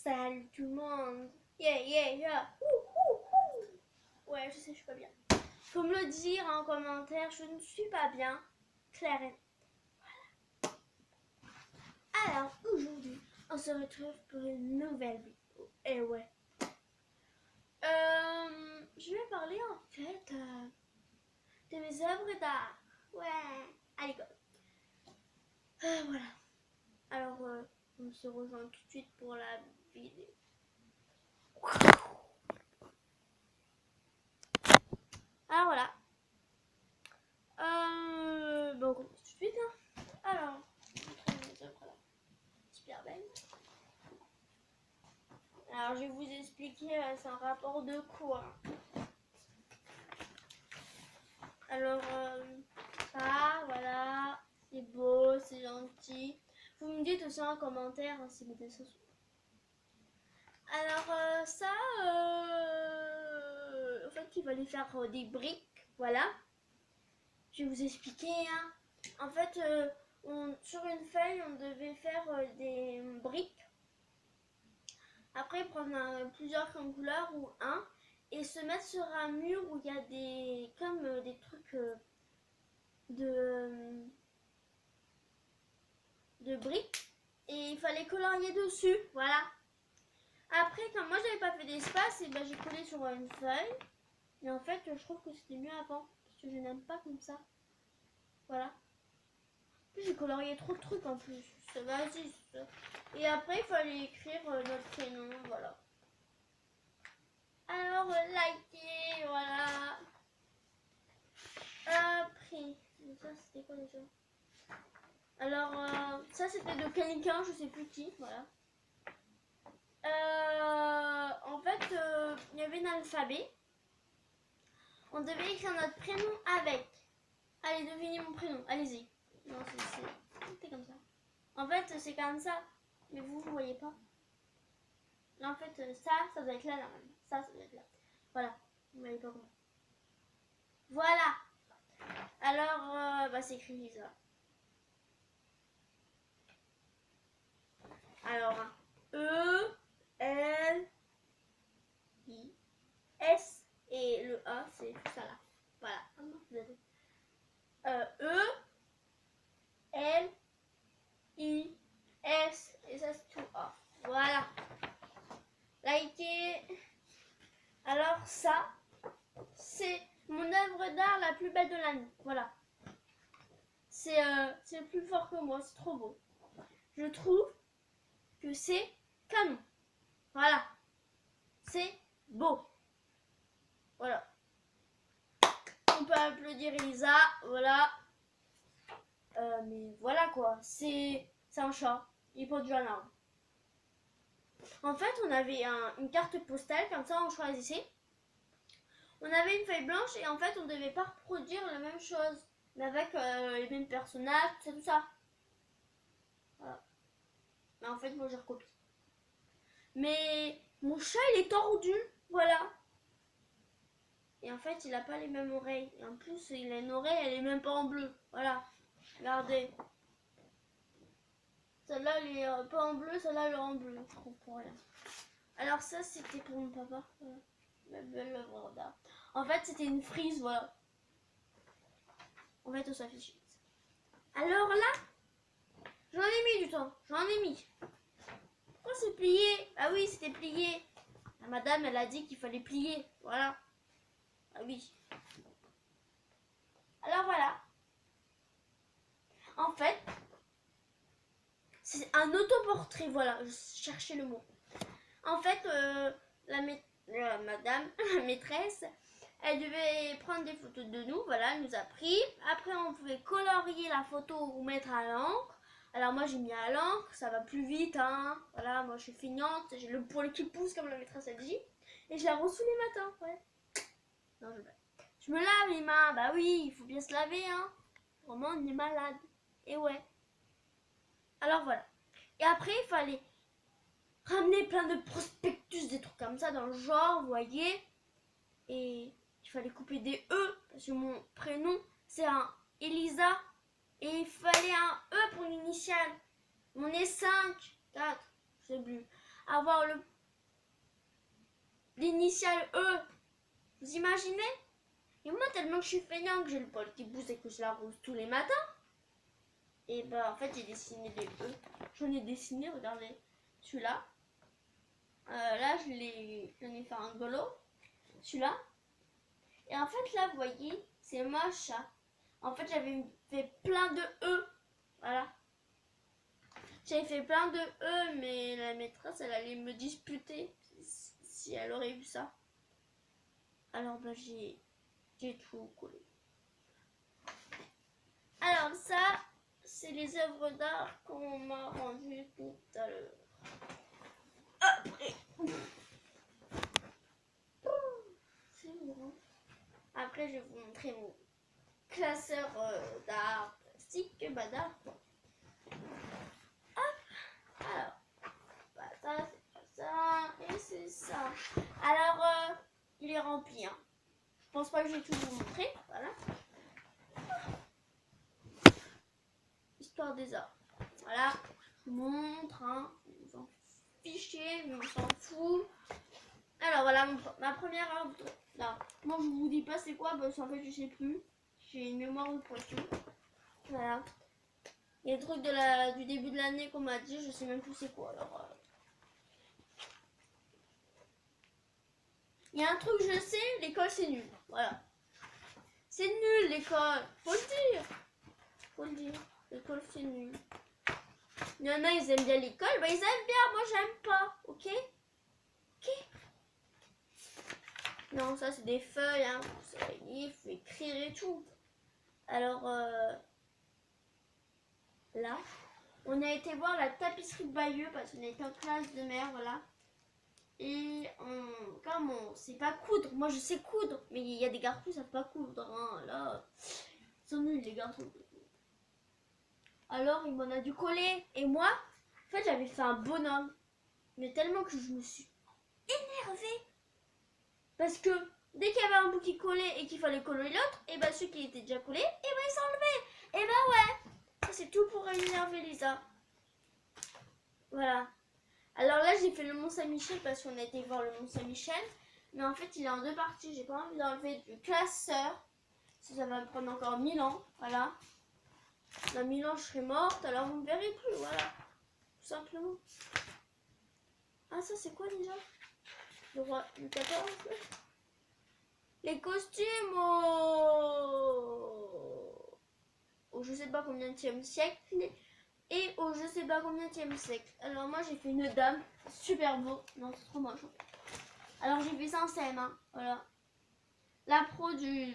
Salut tout le monde. Yeah, yeah, yeah. Ouh. Ouais, je sais, je suis pas bien. Faut me le dire en commentaire, je ne suis pas bien. Claire et... Voilà. Alors, aujourd'hui, on se retrouve pour une nouvelle vidéo. Et ouais. Je vais parler en fait de mes œuvres d'art. Ouais, à l'école. Voilà. Alors, on se rejoint tout de suite pour la vidéo. Alors voilà. Bon, on commence tout de suite. Hein. Alors, mes œuvres là. Super belle. Alors, je vais vous expliquer, c'est un rapport de quoi. Alors, ça, voilà. C'est beau, c'est gentil. Vous me dites aussi en commentaire hein, si mes dessins sont. Alors, ça, en fait, il fallait faire des briques. Voilà. Je vais vous expliquer. Hein. En fait, sur une feuille, on devait faire des briques. Après, prendre plusieurs comme couleur ou un et se mettre sur un mur où il y a des comme des trucs de briques et il fallait colorier dessus. Voilà. Après, quand moi j'avais pas fait d'espace, et ben j'ai collé sur une feuille. Mais en fait, je trouve que c'était mieux avant parce que je n'aime pas comme ça. Voilà. J'ai colorié trop de trucs en plus. Vas-y. Et après, il fallait écrire notre prénom. Voilà. Alors, likez, voilà. Après, ça c'était quoi déjà? Alors, ça c'était de quelqu'un, je sais plus qui, voilà. En fait, il y avait un alphabet. On devait écrire notre prénom avec. Allez, devinez mon prénom, allez-y. Non, c'est comme ça. En fait, c'est comme ça. Mais vous voyez pas. Là, en fait, ça doit être là, là même. Ça doit être là. Voilà. Vous voyez pas comment. Voilà. Alors, bah, c'est écrit Lisa. Alors, E, L, I, S et le A, c'est tout ça là. Voilà. E, L, I, S et ça c'est tout A. Voilà. Likez. Alors ça, c'est mon œuvre d'art la plus belle de l'année. Voilà. C'est plus fort que moi, c'est trop beau. Je trouve que c'est canon. Voilà. C'est beau. Voilà. On peut applaudir Elisa. Voilà. Mais voilà quoi. C'est un chat. Il porte du un arbre. En fait, on avait une carte postale. Comme ça, on choisissait. On avait une feuille blanche. Et en fait, on devait pas reproduire la même chose. Mais avec les mêmes personnages. Tout ça. Voilà. Mais en fait, moi, j'ai recopié. Mais mon chat, il est tordu. Voilà. Et en fait, il a pas les mêmes oreilles. Et en plus, il a une oreille, elle est même pas en bleu. Voilà. Regardez. Celle-là, elle est pas en bleu, celle-là, elle est en bleu. Je comprends rien. Alors ça, c'était pour mon papa. Voilà. Ma belle œuvre d'art. En fait, c'était une frise, voilà. En fait, on s'affiche. Alors là, j'en ai mis du temps. J'en ai mis. Pourquoi c'est plié? Ah oui, c'était plié. La madame, elle a dit qu'il fallait plier. Voilà. Ah oui. Alors voilà. En fait, c'est un autoportrait. Voilà, je cherchais le mot. En fait, madame, la maîtresse, elle devait prendre des photos de nous. Voilà, elle nous a pris. Après, on pouvait colorier la photo ou mettre à l'encre. Alors moi, j'ai mis à l'encre. Ça va plus vite, hein. Voilà, moi, je suis feignante. J'ai le poil qui pousse, comme la maîtresse a dit. Et je la reçois les matins, ouais. Non, je me lave les mains. Bah oui, il faut bien se laver, hein. Vraiment, on est malade. Et ouais. Alors voilà. Et après, il fallait ramener plein de prospectus, des trucs comme ça dans le genre, vous voyez. Et il fallait couper des E, parce que mon prénom, c'est un Elisa. Et il fallait un E pour l'initiale. On est 5, 4, je sais plus. avoir l'initiale E. Vous imaginez? Et moi, tellement que je suis feignant, que j'ai le poil qui pousse et que je l'arrose tous les matins, et bah en fait j'ai dessiné des E. J'en ai dessiné, regardez, celui-là. Là, j'en ai fait un golo, celui-là. Et en fait, là, vous voyez, c'est moche, ça. En fait, j'avais fait plein de E. Voilà. J'avais fait plein de E, mais la maîtresse, elle allait me disputer si elle aurait vu ça. Alors, bah, j'ai tout collé. Alors, ça, c'est les œuvres d'art qu'on m'a rendues tout à l'heure. Après, c'est bon. Après, je vais vous montrer mon classeur d'art plastique, bah d'art. Alors, bah, ça, c'est pas ça, et c'est ça. Alors, il est rempli, hein. Je pense pas que je vais tout vous montrer, voilà. Histoire des arts. Voilà, je vous montre, hein. Vous en fichez, mais on s'en fout. Alors voilà, ma première arbre. Là, moi je vous dis pas c'est quoi, parce qu'en fait je sais plus. J'ai une mémoire de poisson. Voilà. Il y a des trucs du début de l'année qu'on m'a dit, je sais même plus c'est quoi. Alors, il y a un truc je sais, l'école c'est nul. Voilà. C'est nul l'école, faut le dire. Faut le dire, l'école c'est nul. Il y en a ils aiment bien l'école, bah ils aiment bien, moi j'aime pas, ok? Ok? Non, ça c'est des feuilles, hein. Il faut écrire et tout. Alors, là, on a été voir la tapisserie de Bayeux parce qu'on était en classe de mer, voilà. Et comme on sait pas coudre, moi je sais coudre, mais il y a des garçons qui savent pas coudre, hein. Là, ils sont nuls les garçons. Alors il m'en a dû coller. Et moi, en fait j'avais fait un bonhomme. Mais tellement que je me suis énervée. Parce que dès qu'il y avait un bout qui collait et qu'il fallait coller l'autre, et ben ceux qui étaient déjà collés, et ben ils s'enlevaient. Et ben ouais, ça c'est tout pour énerver Lisa. Voilà. Alors là j'ai fait le Mont Saint-Michel parce qu'on a été voir le Mont Saint-Michel. Mais en fait il est en deux parties, j'ai pas envie d'enlever du classeur. Ça va me prendre encore 1000 ans, voilà. Dans 1000 ans je serai morte, alors vous ne me verrez plus, voilà. Tout simplement. Ah ça c'est quoi déjà? Le roi du 14. Les costumes au je sais pas combien de siècle et au je sais pas combien de siècle. Alors moi j'ai fait une dame, super beau. Non c'est trop moche. Alors j'ai fait ça en CM1, voilà. La pro du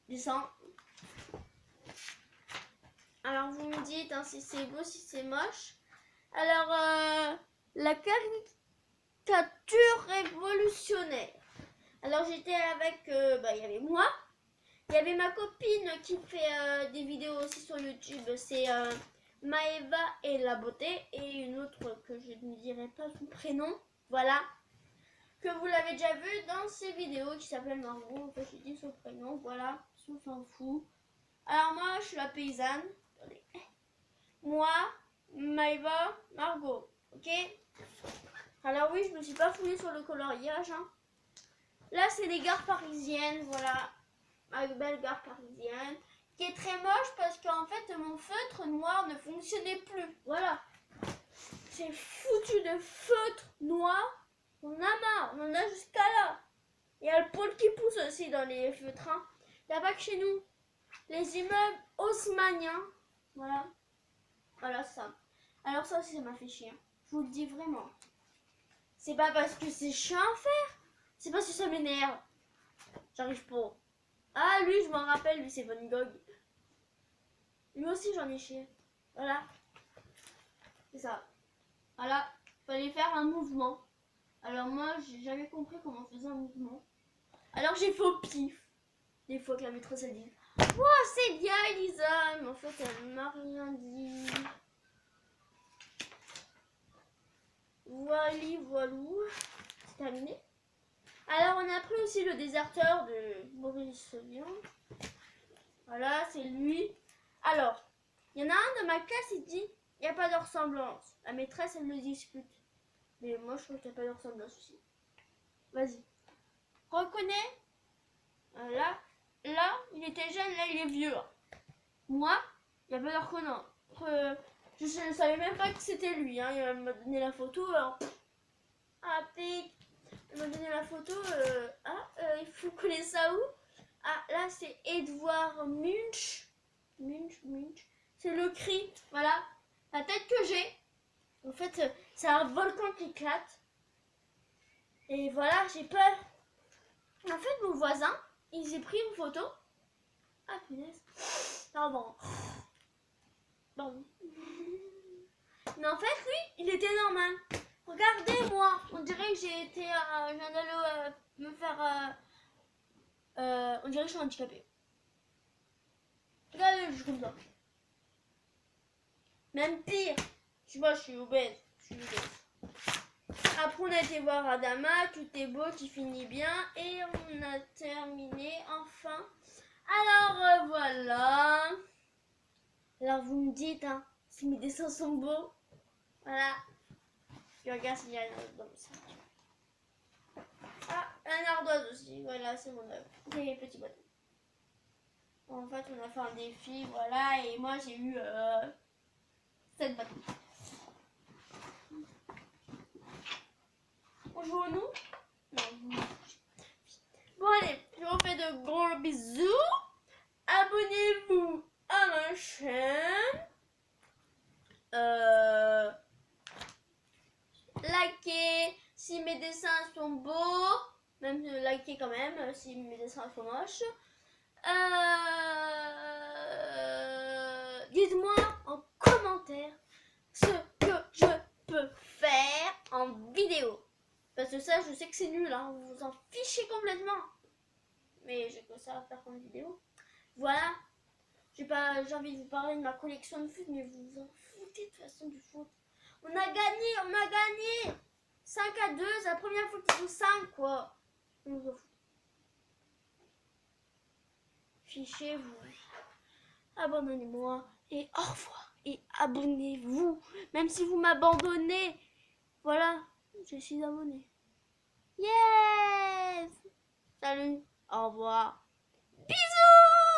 dessin. Alors vous me dites hein, si c'est beau, si c'est moche. Alors la caricature révolutionnaire. Alors j'étais avec, il y avait moi. Il y avait ma copine qui fait des vidéos aussi sur YouTube, c'est Maëva et la beauté, et une autre que je ne dirai pas son prénom, voilà, que vous l'avez déjà vu dans ces vidéos qui s'appelle Margot, en fait j'ai dit son prénom, voilà, on s'en fout. Alors moi je suis la paysanne, attendez. Moi, Maëva, Margot, ok. Alors oui je me suis pas foulée sur le coloriage, hein. Là c'est les gares parisiennes, voilà. Ma belle gare parisienne, qui est très moche parce qu'en fait mon feutre noir ne fonctionnait plus. Voilà. J'ai foutu de feutre noir. On a marre, on en a jusqu'à là. Il y a le pôle qui pousse aussi dans les feutres. Hein. Il n'y a pas que chez nous. Les immeubles haussmanniens. Voilà. Voilà ça. Alors ça aussi ça m'a fait chier. Je vous le dis vraiment. C'est pas parce que c'est chiant à faire. C'est parce que ça m'énerve. J'arrive pas. Ah, lui, je m'en rappelle, lui, c'est Van Gogh. Lui aussi, j'en ai chié. Voilà. C'est ça. Voilà. Fallait faire un mouvement. Alors, moi, j'ai jamais compris comment on faisait un mouvement. Alors, j'ai fait au pif. Des fois que la maîtresse, elle dit « Oh, c'est bien, Elisa !» Mais en fait, elle m'a rien dit. Voilà, voilou. C'est terminé. Alors, on a pris aussi le déserteur de Maurice Vian. Voilà, c'est lui. Alors, il y en a un de ma classe, il dit, il n'y a pas de ressemblance. La maîtresse, elle me dispute. Mais moi, je trouve qu'il n'y a pas de ressemblance aussi. Vas-y. Reconnais. Là, il était jeune, là, il est vieux. Moi, il n'y a pas de reconnaissance. Je ne savais même pas que c'était lui. Hein. Il m'a donné la photo. Alors... Ah, pique. Il m'a donné la photo. Il faut coller ça où? Ah, là, c'est Edouard Munch. Munch. C'est le cri. Voilà. La tête que j'ai. En fait, c'est un volcan qui éclate. Et voilà, j'ai peur. En fait, mon voisin, il s'est pris une photo. Ah, punaise. Pardon. Mais en fait, lui, il était normal. Regardez-moi. On dirait que j'ai été... je viens d'aller me faire... on dirait que je suis handicapée. Regardez, je suis comme ça. Même pire. Tu vois, je suis obèse. Après, on a été voir Adama. Tout est beau, qui finit bien. Et on a terminé enfin. Alors, voilà. Alors, vous me dites, hein, si mes dessins sont beaux. Voilà. Je regarde s'il y a une ardoise dans le sac. Ah, un ardoise aussi. Voilà, c'est mon œuvre. Des petits bâtons. En fait, on a fait un défi, voilà. Et moi, j'ai eu 7 bâtons. On joue au nous? Non. Bon, allez, je vous fais de gros bisous. Abonnez-vous à ma chaîne. Likez si mes dessins sont beaux. Même likez quand même si mes dessins sont moches. Dites-moi en commentaire ce que je peux faire en vidéo. Parce que ça, je sais que c'est nul, hein. Vous vous en fichez complètement. Mais j'ai que ça à faire comme vidéo. Voilà. J'ai envie de vous parler de ma collection de foot, mais vous vous en foutez de toute façon du foot. On a gagné 5-2, c'est la première fois qu'ils jouent 5, quoi. On vous en fout. Fichez-vous. Abandonnez-moi et au revoir. Et abonnez-vous. Même si vous m'abandonnez. Voilà, je suis abonné. Yes! Salut, au revoir. Bisous!